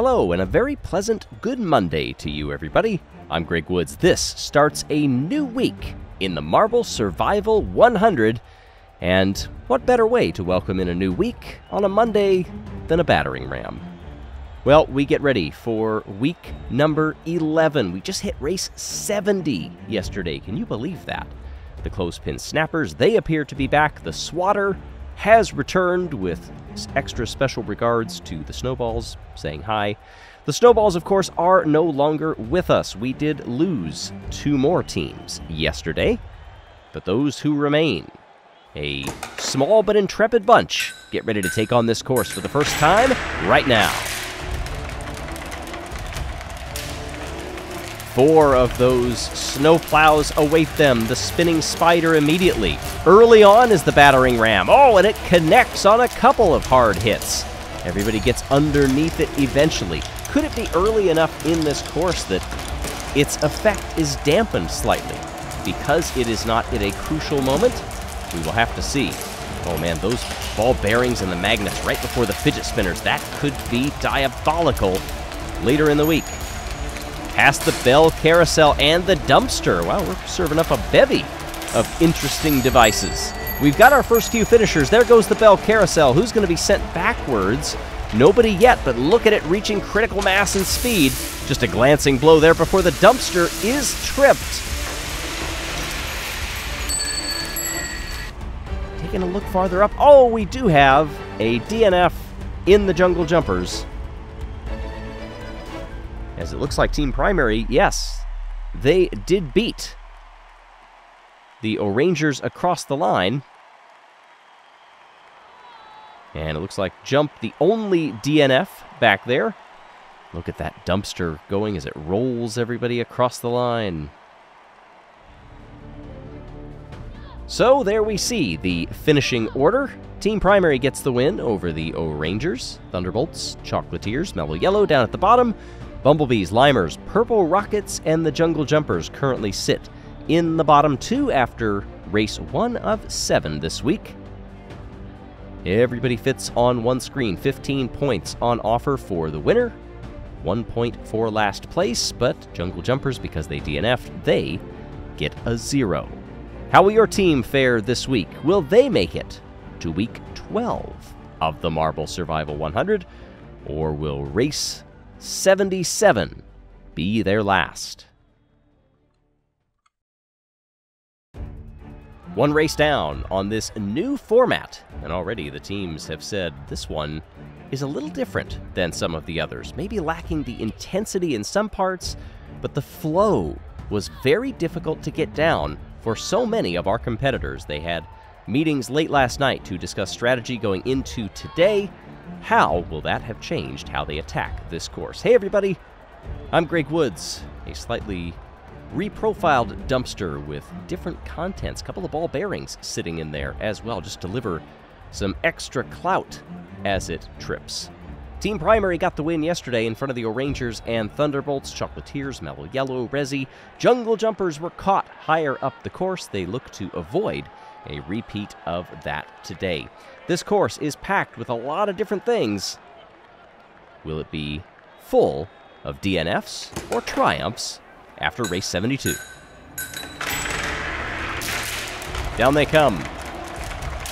Hello, and a very pleasant good Monday to you, everybody. I'm Greg Woods. This starts a new week in the Marble Survival 100, and what better way to welcome in a new week on a Monday than a battering ram? Well, we get ready for week number 11. We just hit race 70 yesterday. Can you believe that? The clothespin snappers, they appear to be back. The swatter has returned with extra special regards to the snowballs, saying hi. The snowballs, of course, are no longer with us. We did lose 2 more teams yesterday, but those who remain, a small but intrepid bunch, get ready to take on this course for the first time right now. 4 of those snowplows await them, the spinning spider immediately. Early on is the battering ram. Oh, and it connects on a couple of hard hits. Everybody gets underneath it eventually. Could it be early enough in this course that its effect is dampened slightly? Because it is not at a crucial moment? We will have to see. Oh man, those ball bearings and the magnets right before the fidget spinners, that could be diabolical later in the week. Past the bell carousel and the dumpster. Wow, we're serving up a bevy of interesting devices. We've got our first few finishers. There goes the bell carousel. Who's going to be sent backwards? Nobody yet, but look at it reaching critical mass and speed. Just a glancing blow there before the dumpster is tripped. Taking a look farther up. Oh, we do have a DNF in the jungle jumpers. As it looks like Team Primary, yes, they did beat the O'Rangers across the line. And it looks like Jump, the only DNF back there. Look at that dumpster going as it rolls everybody across the line. So there we see the finishing order. Team Primary gets the win over the O'Rangers, Thunderbolts, Chocolatiers, Mellow Yellow down at the bottom. Bumblebees, Limers, Purple Rockets, and the Jungle Jumpers currently sit in the bottom 2 after race 1 of 7 this week. Everybody fits on one screen. 15 points on offer for the winner. 1 point for last place, but Jungle Jumpers, because they DNF'd, they get a 0. How will your team fare this week? Will they make it to week 12 of the Marble Survival 100, or will race 77 be their last? One race down on this new format, and already the teams have said this one is a little different than some of the others. Maybe lacking the intensity in some parts, but the flow was very difficult to get down for so many of our competitors. They had meetings late last night to discuss strategy going into today. How will that have changed how they attack this course? Hey everybody, I'm Greg Woods. A slightly reprofiled dumpster with different contents. A couple of ball bearings sitting in there as well. Just deliver some extra clout as it trips. Team Primary got the win yesterday in front of the O'Rangers and Thunderbolts, Chocolatiers, Mellow Yellow, Resi. Jungle Jumpers were caught higher up the course. They look to avoid a repeat of that today. This course is packed with a lot of different things. Will it be full of DNFs or triumphs after race 72? Down they come.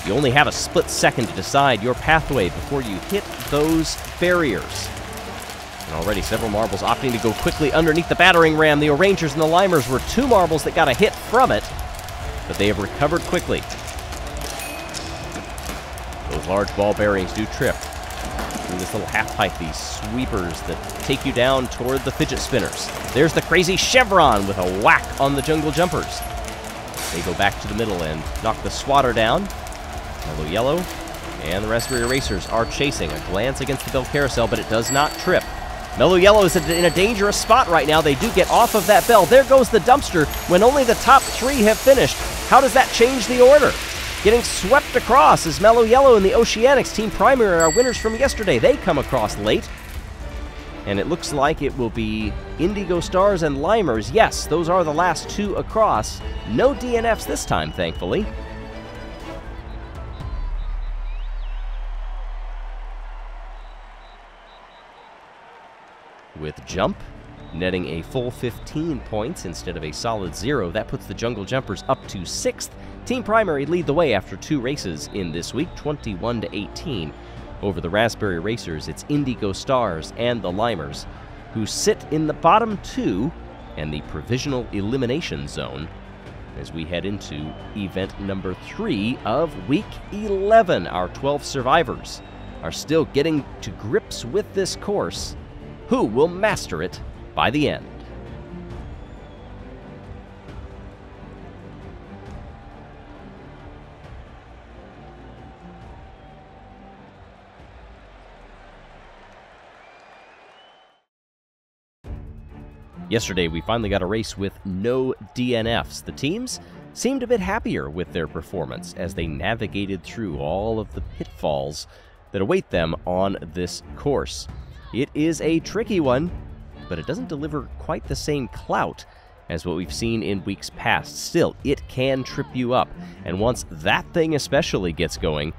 You only have a split second to decide your pathway before you hit those barriers. And already several marbles opting to go quickly underneath the battering ram. The O'Rangers and the Limers were 2 marbles that got a hit from it, but they have recovered quickly. Those large ball bearings do trip through this little half pipe, these sweepers that take you down toward the fidget spinners. There's the crazy chevron with a whack on the Jungle Jumpers. They go back to the middle and knock the swatter down. Mellow Yellow and the Raspberry Racers are chasing. A glance against the bell carousel, but it does not trip. Mellow Yellow is in a dangerous spot right now. They do get off of that bell. There goes the dumpster when only the top 3 have finished. How does that change the order? Getting swept across is Mellow Yellow and the Oceanics. Team Primary are winners from yesterday. They come across late. And it looks like it will be Indigo Stars and Limers. Yes, those are the last 2 across. No DNFs this time, thankfully. with Jump, netting a full 15 points instead of a solid 0. That puts the Jungle Jumpers up to 6th. Team Primary lead the way after 2 races in this week, 21-18. Over the Raspberry Racers, it's Indigo Stars and the Limers, who sit in the bottom 2 and the provisional elimination zone as we head into event number 3 of week 11. Our 12 survivors are still getting to grips with this course. Who will master it by the end? Yesterday, we finally got a race with no DNFs. The teams seemed a bit happier with their performance as they navigated through all of the pitfalls that await them on this course. It is a tricky one, but it doesn't deliver quite the same clout as what we've seen in weeks past. Still, it can trip you up, and once that thing especially gets going,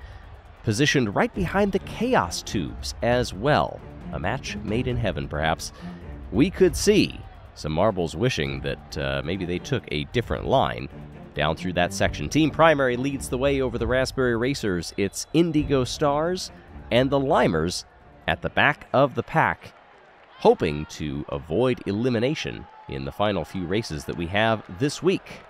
positioned right behind the Chaos Tubes as well, a match made in heaven perhaps, we could see some marbles wishing that maybe they took a different line down through that section. Team Primary leads the way over the Raspberry Racers. It's Indigo Stars and the Limers at the back of the pack, hoping to avoid elimination in the final few races that we have this week.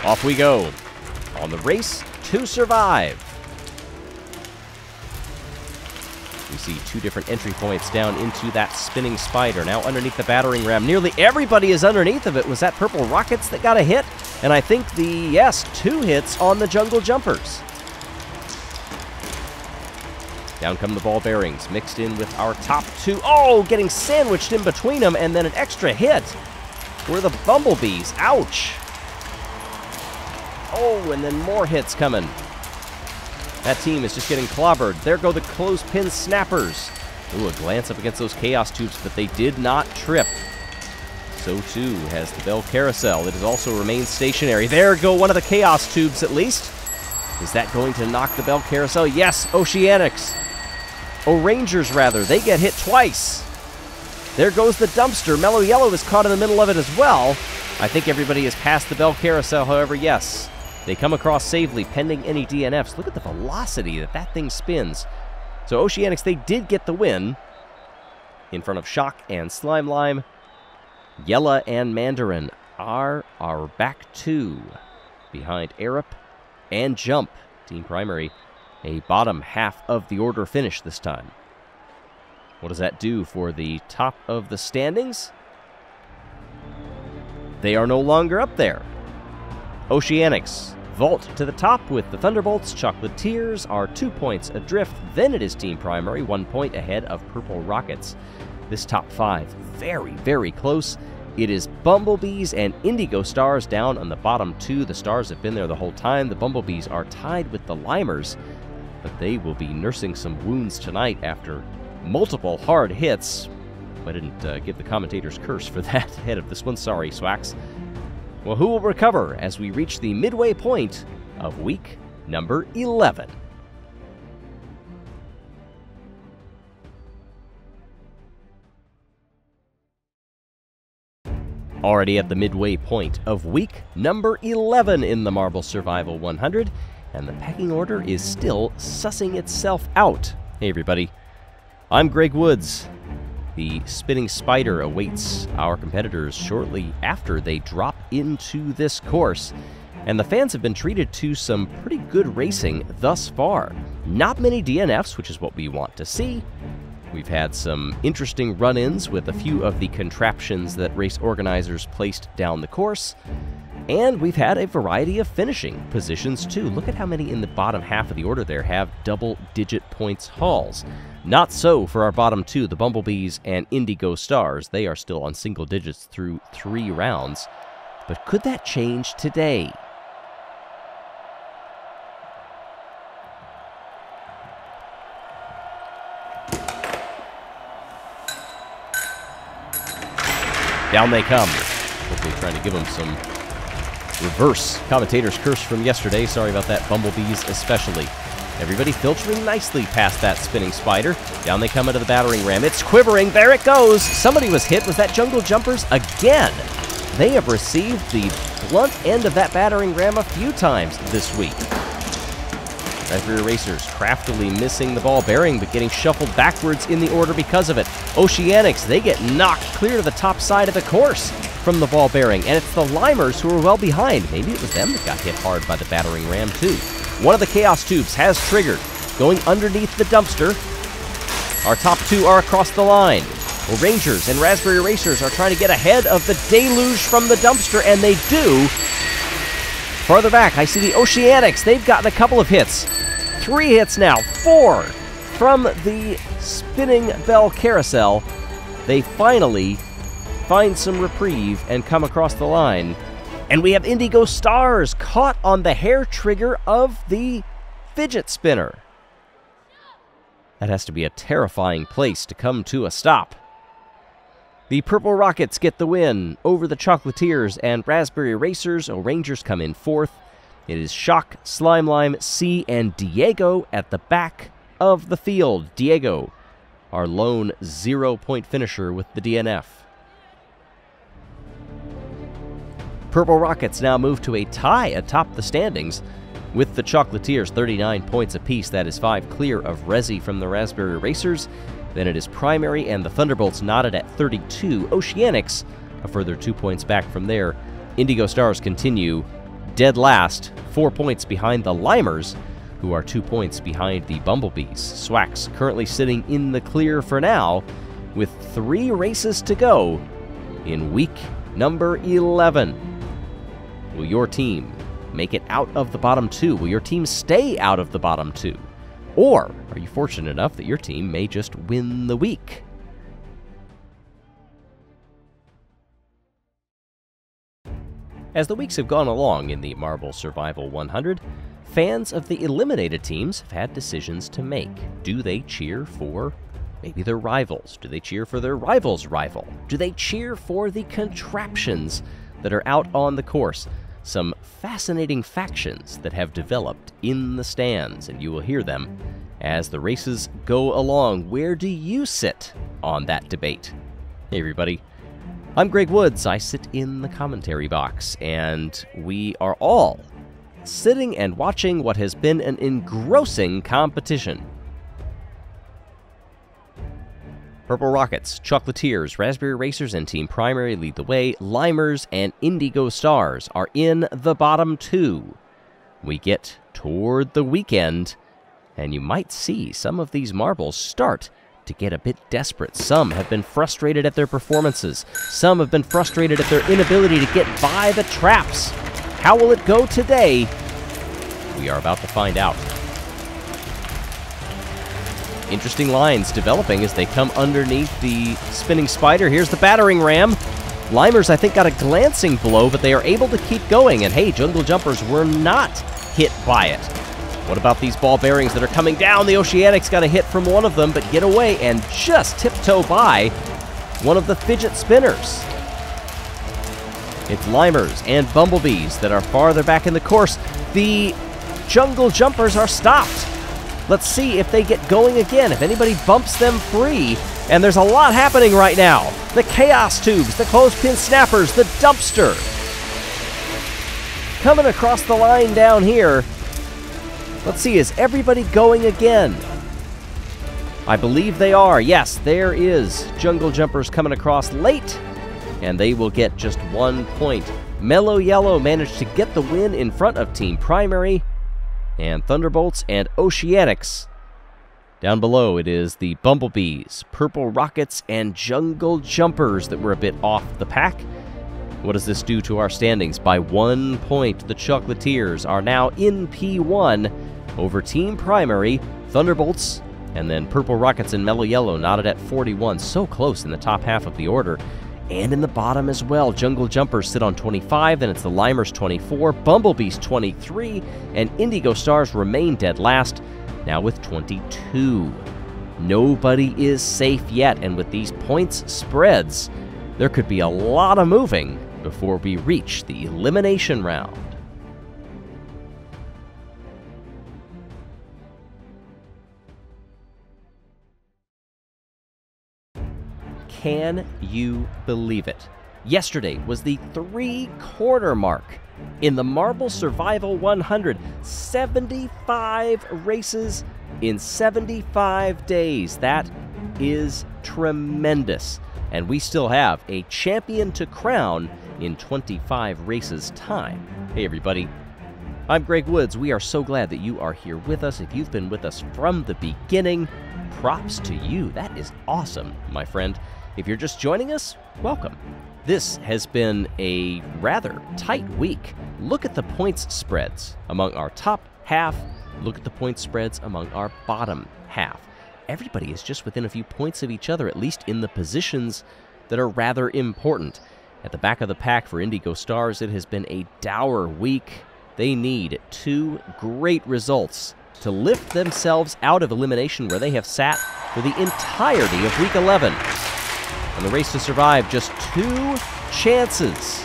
Off we go on the race to survive. We see 2 different entry points down into that spinning spider. Now underneath the battering ram. Nearly everybody is underneath of it. Was that Purple Rockets that got a hit? And I think 2 hits on the Jungle Jumpers. Down come the ball bearings, mixed in with our top 2. Oh, getting sandwiched in between them, and then an extra hit were the Bumblebees. Ouch. Oh, and then more hits coming. That team is just getting clobbered. There go the clothespin snappers. Ooh, a glance up against those Chaos Tubes, but they did not trip. So too has the Bell Carousel. It has also remained stationary. There go one of the Chaos Tubes at least. Is that going to knock the Bell Carousel? Yes, Oceanics. Rangers rather. They get hit twice. There goes the dumpster. Mellow Yellow is caught in the middle of it as well. I think everybody is past the Bell Carousel, however, yes. They come across safely, pending any DNFs. Look at the velocity that thing spins. So Oceanics, they did get the win in front of Shock and Slime Lime. Jelle and Mandarin are our back 2 behind Arup and Jump. Team Primary, a bottom half of the order finish this time. What does that do for the top of the standings? They are no longer up there. Oceanics vault to the top with the Thunderbolts. Chocolatiers are 2 points adrift. Then it is Team Primary, 1 point ahead of Purple Rockets. This top 5, very, very close. It is Bumblebees and Indigo Stars down on the bottom 2. The Stars have been there the whole time. The Bumblebees are tied with the Limers, but they will be nursing some wounds tonight after multiple hard hits. I didn't give the commentator's curse for that ahead of this one. Sorry, Swax. Well, who will recover as we reach the midway point of week number 11? Already at the midway point of week number 11 in the Marble Survival 100, and the pecking order is still sussing itself out. Hey everybody, I'm Greg Woods. The spinning spider awaits our competitors shortly after they drop into this course, and the fans have been treated to some pretty good racing thus far. Not many DNFs, which is what we want to see. We've had some interesting run-ins with a few of the contraptions that race organizers placed down the course, and we've had a variety of finishing positions too. Look at how many in the bottom half of the order there have double-digit points hauls. Not so for our bottom 2, the Bumblebees and Indigo Stars. They are still on single digits through 3 rounds. But could that change today? Down they come. Hopefully trying to give them some Reverse commentator's curse from yesterday. Sorry about that, Bumblebees especially. Everybody filtering nicely past that spinning spider. Down they come into the battering ram. It's quivering. There it goes. Somebody was hit. Was that Jungle Jumpers again? They have received the blunt end of that battering ram a few times this week. Raspberry Racers craftily missing the ball bearing, but getting shuffled backwards in the order because of it. Oceanics, they get knocked clear to the top side of the course from the ball bearing, and it's the Limers who are well behind. Maybe it was them that got hit hard by the battering ram, too. One of the Chaos Tubes has triggered, going underneath the dumpster. Our top two are across the line. Well, Rangers and Raspberry Racers are trying to get ahead of the deluge from the dumpster, and they do. Farther back, I see the Oceanics. They've gotten a couple of hits. 3 hits now, 4 from the spinning bell carousel. They finally find some reprieve and come across the line. And we have Indigo Stars caught on the hair trigger of the fidget spinner. That has to be a terrifying place to come to a stop. The Purple Rockets get the win over the Chocolatiers and Raspberry Racers. Rangers come in 4th. It is Shock, Slime Lime, C, and Diego at the back of the field. Diego, our lone 0-point finisher with the DNF. Purple Rockets now move to a tie atop the standings with the Chocolatiers, 39 points apiece. That is 5 clear of Resi from the Raspberry Racers. Then it is Primary and the Thunderbolts knotted at 32. Oceanics, a further 2 points back from there. Indigo Stars continue dead last, 4 points behind the Limers, who are 2 points behind the Bumblebees. Swax currently sitting in the clear for now, with 3 races to go in week number 11. Will your team make it out of the bottom 2? Will your team stay out of the bottom 2? Or are you fortunate enough that your team may just win the week? As the weeks have gone along in the Marble Survival 100, fans of the eliminated teams have had decisions to make. Do they cheer for maybe their rivals? Do they cheer for their rival's rival? Do they cheer for the contraptions that are out on the course? Some fascinating factions that have developed in the stands, and you will hear them as the races go along. Where do you sit on that debate? Hey everybody, I'm Greg Woods. I sit in the commentary box, and we are all sitting and watching what has been an engrossing competition. Purple Rockets, Chocolatiers, Raspberry Racers, and Team Primary lead the way. Limers and Indigo Stars are in the bottom 2. We get toward the weekend, and you might see some of these marbles start to get a bit desperate. Some have been frustrated at their performances. Some have been frustrated at their inability to get by the traps. How will it go today? We are about to find out. Interesting lines developing as they come underneath the spinning spider. Here's the battering ram. Limers, I think, got a glancing blow, but they are able to keep going. And hey, Jungle Jumpers were not hit by it. What about these ball bearings that are coming down? The Oceanics got a hit from one of them, but get away and just tiptoe by one of the fidget spinners. It's Limers and Bumblebees that are farther back in the course. The Jungle Jumpers are stopped. Let's see if they get going again, if anybody bumps them free. And there's a lot happening right now. The Chaos Tubes, the Clothespin Snappers, the Dumpster. Coming across the line down here. Let's see, is everybody going again? I believe they are. Yes, there is Jungle Jumpers coming across late, and they will get just 1 point. Mellow Yellow managed to get the win in front of Team Primary, and Thunderbolts and Oceanics. Down below, it is the Bumblebees, Purple Rockets, and Jungle Jumpers that were a bit off the pack. What does this do to our standings? By 1 point, the Chocolatiers are now in P1 over Team Primary, Thunderbolts, and then Purple Rockets and Mellow Yellow knotted at 41. So close in the top half of the order. And in the bottom as well, Jungle Jumpers sit on 25, then it's the Limers 24, Bumblebees 23, and Indigo Stars remain dead last, now with 22. Nobody is safe yet, and with these points spreads, there could be a lot of moving before we reach the elimination round. Can you believe it? Yesterday was the 3-quarter mark in the Marble Survival 100. 75 races in 75 days. That is tremendous. And we still have a champion to crown in 25 races time. Hey everybody, I'm Greg Woods. We are so glad that you are here with us. If you've been with us from the beginning, props to you. That is awesome, my friend. If you're just joining us, welcome. This has been a rather tight week. Look at the points spreads among our top half. Look at the points spreads among our bottom half. Everybody is just within a few points of each other, at least in the positions that are rather important. At the back of the pack for Indigo Stars, it has been a dour week. They need 2 great results to lift themselves out of elimination, where they have sat for the entirety of Week 11. And the race to survive, just 2 chances.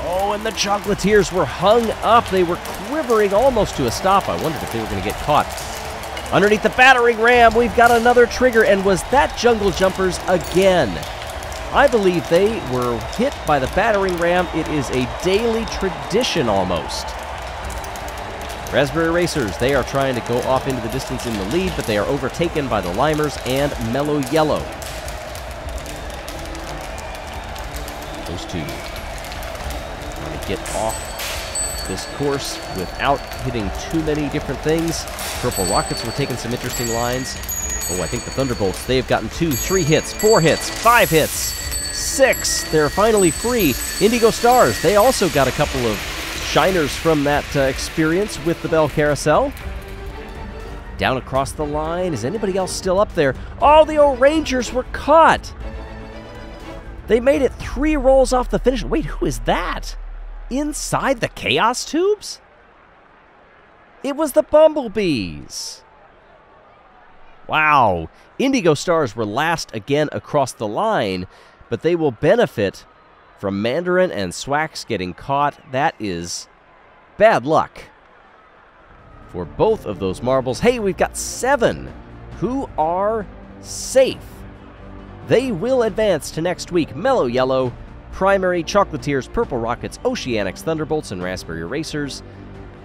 Oh, and the Chocolatiers were hung up. They were quivering almost to a stop. I wondered if they were going to get caught. Underneath the battering ram, we've got another trigger. And was that Jungle Jumpers again? I believe they were hit by the battering ram. It is a daily tradition almost. Raspberry Racers, they are trying to go off into the distance in the lead, but they are overtaken by the Limers and Mellow Yellow. Those two trying to get off this course without hitting too many different things. Purple Rockets were taking some interesting lines. Oh, I think the Thunderbolts, they've gotten 2, 3 hits, 4 hits, 5 hits, 6. They're finally free. Indigo Stars, they also got a couple of shiners from that experience with the Bell Carousel. Down across the line, is anybody else still up there? Oh, the O'Rangers were caught! They made it 3 rolls off the finish. Wait, who is that? Inside the Chaos Tubes? It was the Bumblebees. Wow. Indigo Stars were last again across the line, but they will benefit from Mandarin and Swax getting caught. That is bad luck for both of those marbles. Hey, we've got 7 who are safe. They will advance to next week. Mellow Yellow, Primary, Chocolatiers, Purple Rockets, Oceanics, Thunderbolts, and Raspberry Racers.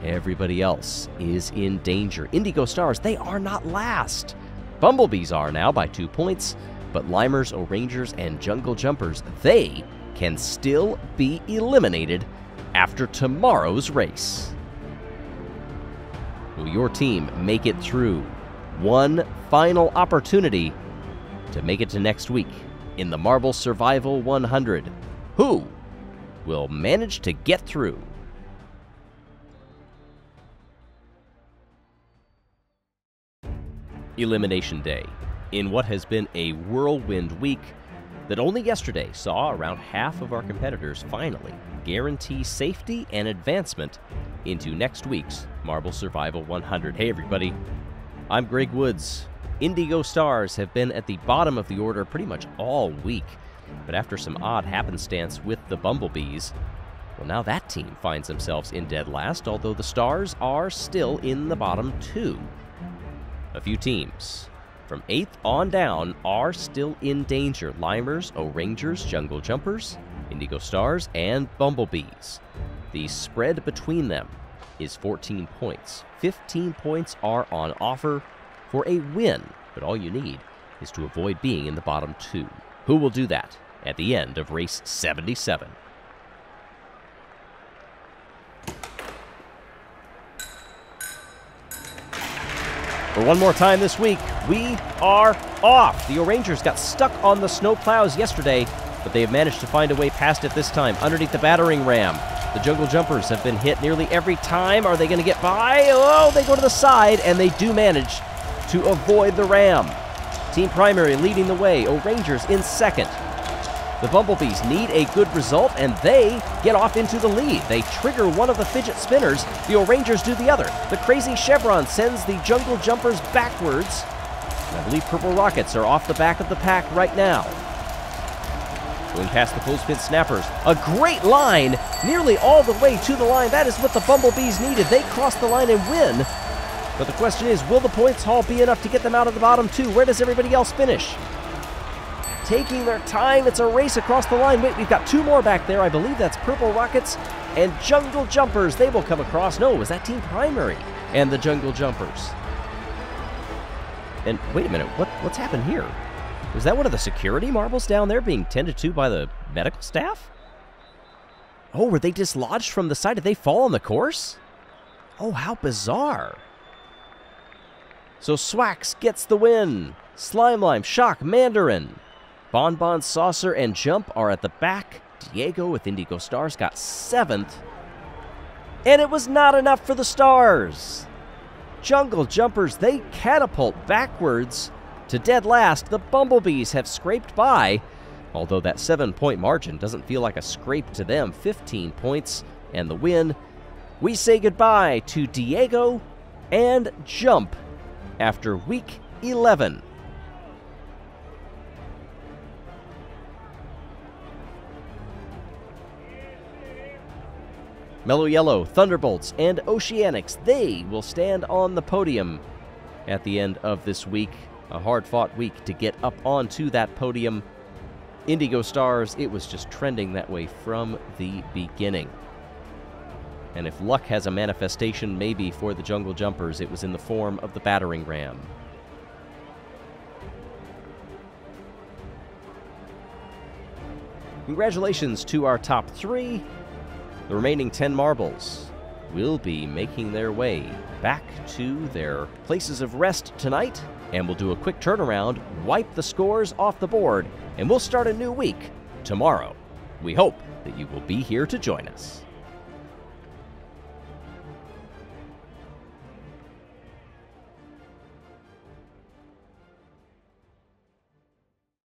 Everybody else is in danger. Indigo Stars, they are not last. Bumblebees are now by 2 points, but Limers, O'Rangers, and Jungle Jumpers, they can still be eliminated after tomorrow's race. Will your team make it through? One final opportunity to make it to next week in the Marble Survival 100. Who will manage to get through? Elimination Day, in what has been a whirlwind week that only yesterday saw around half of our competitors finally guarantee safety and advancement into next week's Marble Survival 100. Hey everybody, I'm Greg Woods. Indigo Stars have been at the bottom of the order pretty much all week, but after some odd happenstance with the Bumblebees, well, now that team finds themselves in dead last, although the Stars are still in the bottom 2. A few teams from 8th on down are still in danger. Limers, O'Rangers, Jungle Jumpers, Indigo Stars, and Bumblebees. The spread between them is 14 points. 15 points are on offer for a win, but all you need is to avoid being in the bottom 2. Who will do that at the end of race 77? For one more time this week, we are off. The O'Rangers got stuck on the snow plows yesterday, but they have managed to find a way past it this time, underneath the battering ram. The Jungle Jumpers have been hit nearly every time. Are they going to get by? Oh, they go to the side, and they do manage to avoid the ram. Team Primary leading the way. O'Rangers in second. The Bumblebees need a good result, and they get off into the lead. They trigger one of the fidget spinners. The O'Rangers do the other. The Crazy Chevron sends the Jungle Jumpers backwards. And I believe Purple Rockets are off the back of the pack right now. Going past the clothespin snappers. A great line, nearly all the way to the line. That is what the Bumblebees needed. They crossed the line and win. But the question is, will the points haul be enough to get them out of the bottom two? Where does everybody else finish? Taking their time. It's a race across the line. Wait, we've got two more back there. I believe that's Purple Rockets and Jungle Jumpers. They will come across. No, was that Team Primary and the Jungle Jumpers? And wait a minute, what's happened here? Was that one of the security marbles down there being tended to by the medical staff? Oh, were they dislodged from the side? Did they fall on the course? Oh, how bizarre. So Swax gets the win. Slimelime, Shock, Mandarin, Bonbon, Saucer, and Jump are at the back. Diego with Indigo Stars got 7th. And it was not enough for the Stars. Jungle Jumpers, they catapult backwards to dead last. The Bumblebees have scraped by, although that 7-point margin doesn't feel like a scrape to them. 15 points and the win. We say goodbye to Diego and Jump after week 11. Mellow Yellow, Thunderbolts, and Oceanics, they will stand on the podium at the end of this week. A hard-fought week to get up onto that podium. Indigo Stars, it was just trending that way from the beginning. And if luck has a manifestation, maybe for the Jungle Jumpers, it was in the form of the battering ram. Congratulations to our top 3. The remaining 10 marbles will be making their way back to their places of rest tonight, and we'll do a quick turnaround, wipe the scores off the board, and we'll start a new week tomorrow. We hope that you will be here to join us.